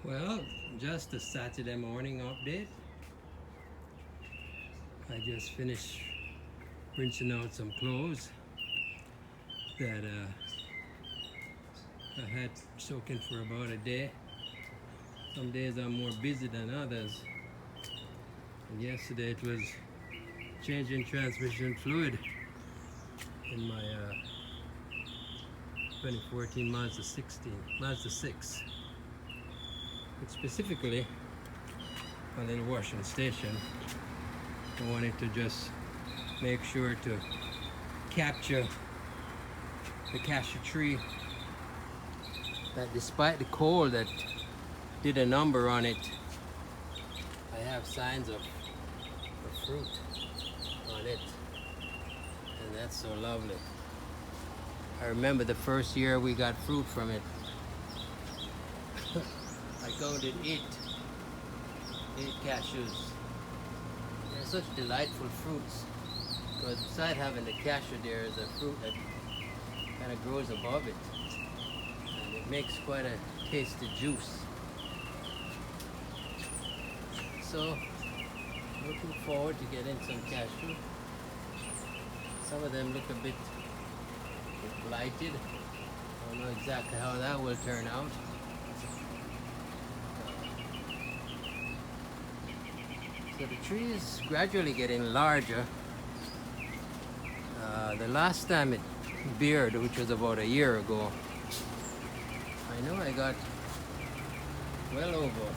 Well, just a Saturday morning update. I just finished rinsing out some clothes that I had soaking for about a day. Some days I'm more busy than others. And yesterday it was changing transmission fluid in my 2014 Mazda 6. But specifically, my little washing station, I wanted to just make sure to capture the cashew tree that despite the cold that did a number on it, I have signs of fruit on it, and that's so lovely. I remember the first year we got fruit from it. I counted eight cashews. They're such delightful fruits because beside having the cashew, there is a fruit that kind of grows above it, and it makes quite a tasty juice. So looking forward to getting some cashew. Some of them look a bit blighted. I don't know exactly how that will turn out. So the tree is gradually getting larger. The last time it beared, which was about a year ago, I know I got well over,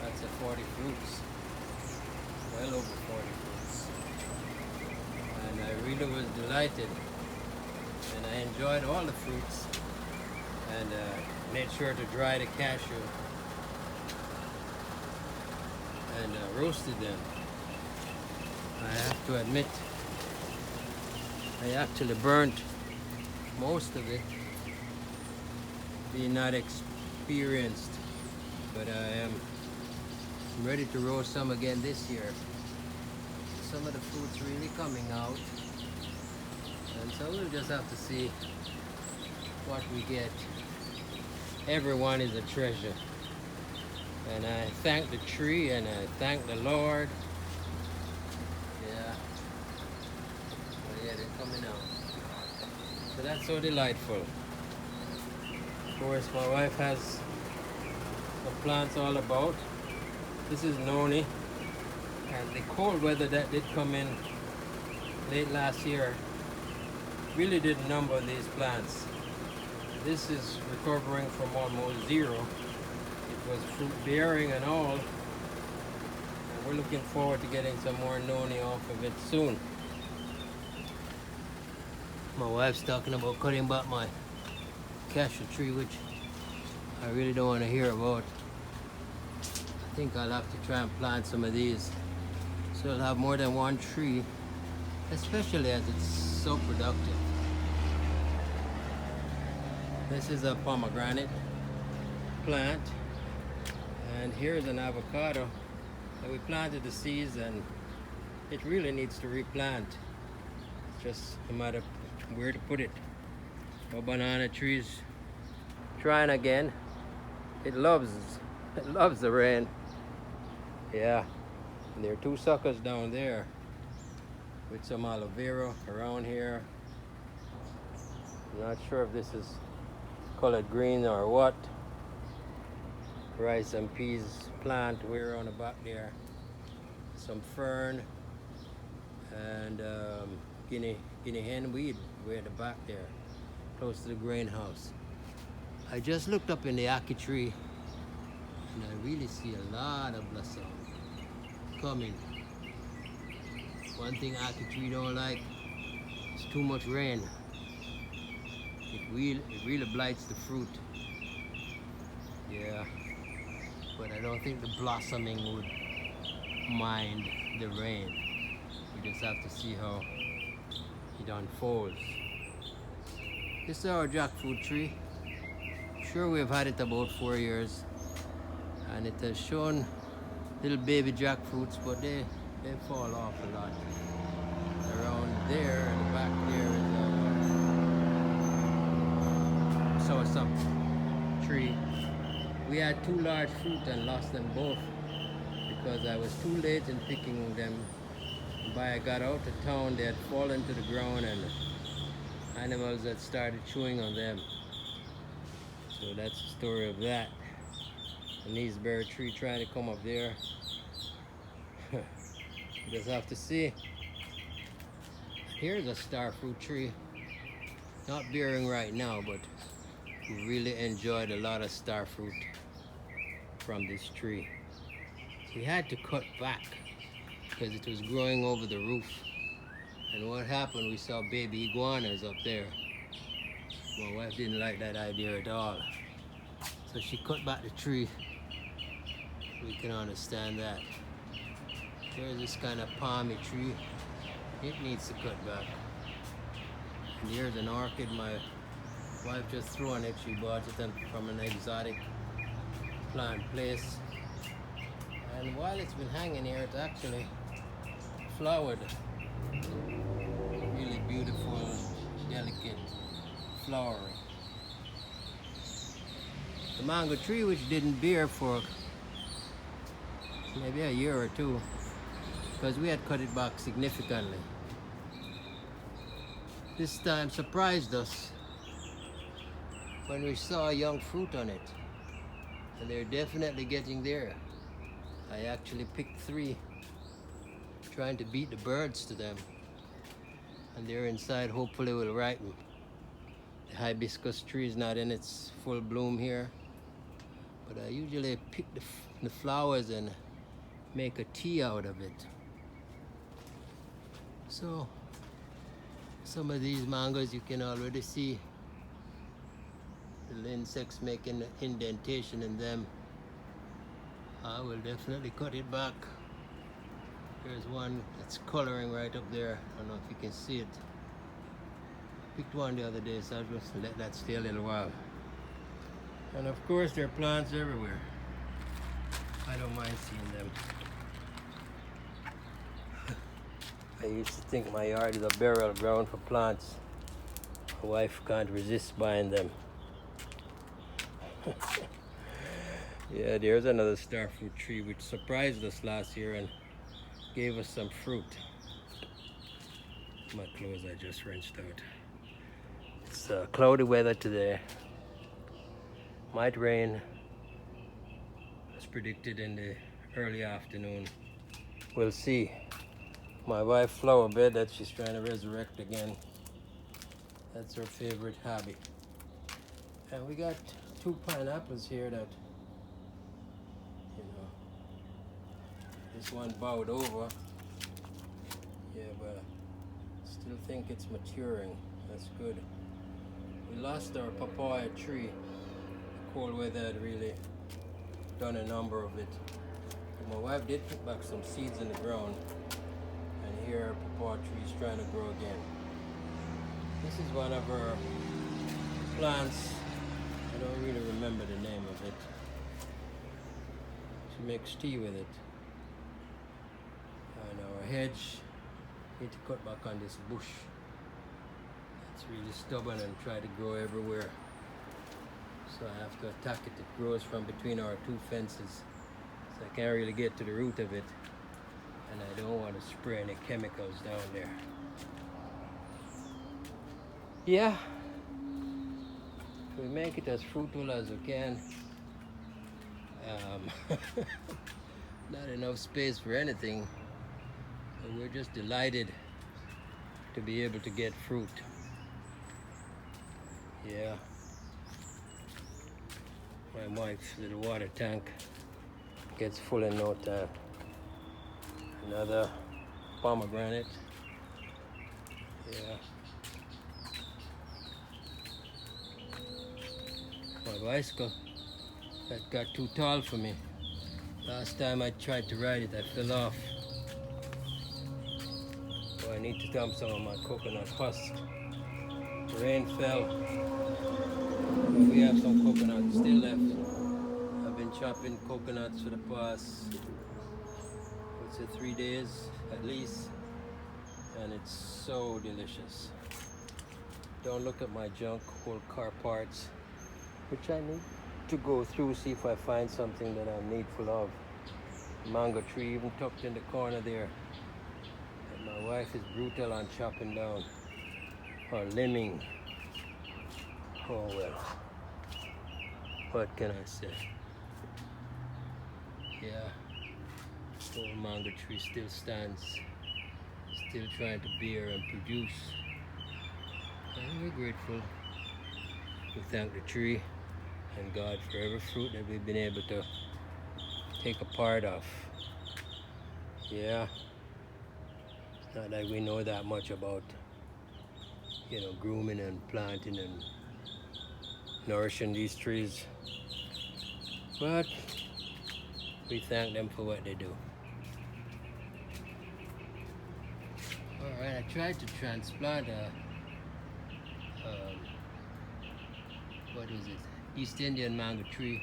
that's a 40 fruits. Well over 40 fruits. And I really was delighted. And I enjoyed all the fruits. And made sure to dry the cashew and roasted them. I have to admit, I actually burnt most of it, being not experienced, but I am ready to roast some again this year. Some of the fruits really coming out, and so we'll just have to see what we get. Everyone is a treasure, and I thank the tree and I thank the Lord. Yeah, they're coming out. So that's so delightful. Of course, my wife has the plants all about. This is noni, and the cold weather that did come in late last year really did number these plants. This is recovering from almost zero. It was fruit bearing and all, and we're looking forward to getting some more noni off of it soon. My wife's talking about cutting back my cashew tree, which I really don't want to hear about. I think I'll have to try and plant some of these so I'll have more than one tree, especially as it's so productive. This is a pomegranate plant, and here's an avocado that we planted the seeds, and it really needs to replant. It's just a matter of where to put it. A banana tree's trying again. It loves the rain. Yeah, and there are two suckers down there with some aloe vera around here. I'm not sure if this is colored green or what. Rice and peas plant we're on the back there. Some fern and guinea hen weed way at the back there, close to the greenhouse. I just looked up in the ackee tree, and I really see a lot of blossom coming. One thing ackee tree don't like is too much rain. It really blights the fruit. Yeah, but I don't think the blossoming would mind the rain. We just have to see how it unfolds. This is our jackfruit tree. Sure, we've had it about 4 years, and it has shown little baby jackfruits, but they fall off a lot. Around there, in the back there is a soursop tree. We had two large fruit and lost them both because I was too late in picking them. By I got out of town, they had fallen to the ground and animals had started chewing on them. So that's the story of that. And these bare tree trying to come up there. You just have to see. Here's a star fruit tree. Not bearing right now, but we really enjoyed a lot of star fruit from this tree. We had to cut back because it was growing over the roof. And what happened, we saw baby iguanas up there. My wife didn't like that idea at all. So she cut back the tree. We can understand that. There's this kind of palmy tree. It needs to cut back. And here's an orchid my wife just threw on it. She bought it from an exotic plant place. And while it's been hanging here, it's actually flowered. Really beautiful, delicate flowering. The mango tree, which didn't bear for maybe a year or two, because we had cut it back significantly. This time surprised us when we saw young fruit on it, and they're definitely getting there. I actually picked 3, trying to beat the birds to them, and they're inside. Hopefully will ripen. The hibiscus tree is not in its full bloom here, but I usually pick the flowers and make a tea out of it. So some of these mangoes you can already see the little insects making an indentation in them. I will definitely cut it back. There's one that's coloring right up there. I don't know if you can see it. Picked one the other day, so I'll just let that stay a little while. And of course there are plants everywhere. I don't mind seeing them. I used to think my yard is a burial ground for plants. My wife can't resist buying them. Yeah, there's another starfruit tree which surprised us last year and gave us some fruit. My clothes I just rinsed out. It's cloudy weather today. Might rain. It's predicted in the early afternoon. We'll see. My wife's flower bed that she's trying to resurrect again. That's her favorite hobby. And we got 2 pineapples here that, you know, this one bowed over. Yeah, but I still think it's maturing. That's good. We lost our papaya tree. The cold weather had really done a number of it. My wife did put back some seeds in the ground. And here our papaya tree is trying to grow again. This is one of our plants. I don't really remember the name of it. She makes tea with it. And our hedge, need to cut back on this bush. It's really stubborn and try to grow everywhere. So I have to attack it. It grows from between our 2 fences. So I can't really get to the root of it. And I don't want to spray any chemicals down there. Yeah, we make it as fruitful as we can. Not enough space for anything, but we're just delighted to be able to get fruit. Yeah, my wife's little water tank gets full in no time. Another pomegranate. Yeah. My bicycle that got too tall for me. Last time I tried to ride it, I fell off. So I need to dump some of my coconut husk. The rain fell, but we have some coconuts still left. I've been chopping coconuts for the past, what's it, 3 days at least, and it's so delicious. Don't look at my junk, old car parts, which I need. to go through, see if I find something that I'm needful of. Mango tree even tucked in the corner there. And my wife is brutal on chopping down or limbing. Oh well, what can I say? Yeah, old mango tree still stands, still trying to bear and produce. And we're grateful. We thank the tree and God for every fruit that we've been able to take a part of. Yeah, it's not that we know that much about, grooming and planting and nourishing these trees, but we thank them for what they do. Alright, I tried to transplant what is it? East Indian mango tree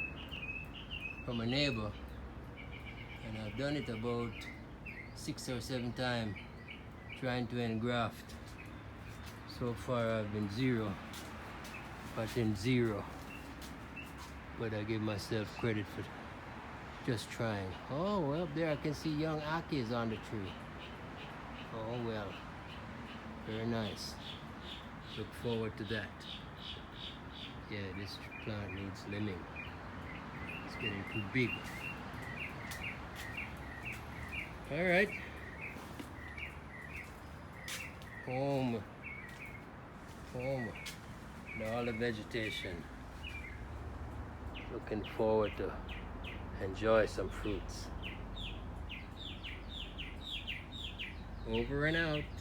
from a neighbor, and I've done it about 6 or 7 times trying to engraft. So far I've been zero, but I give myself credit for just trying. Oh, well, up there I can see young akis on the tree. Oh well, very nice. Look forward to that. Yeah, this plant needs limbing. It's getting too big. All right. Home. And all the vegetation. Looking forward to enjoy some fruits. Over and out.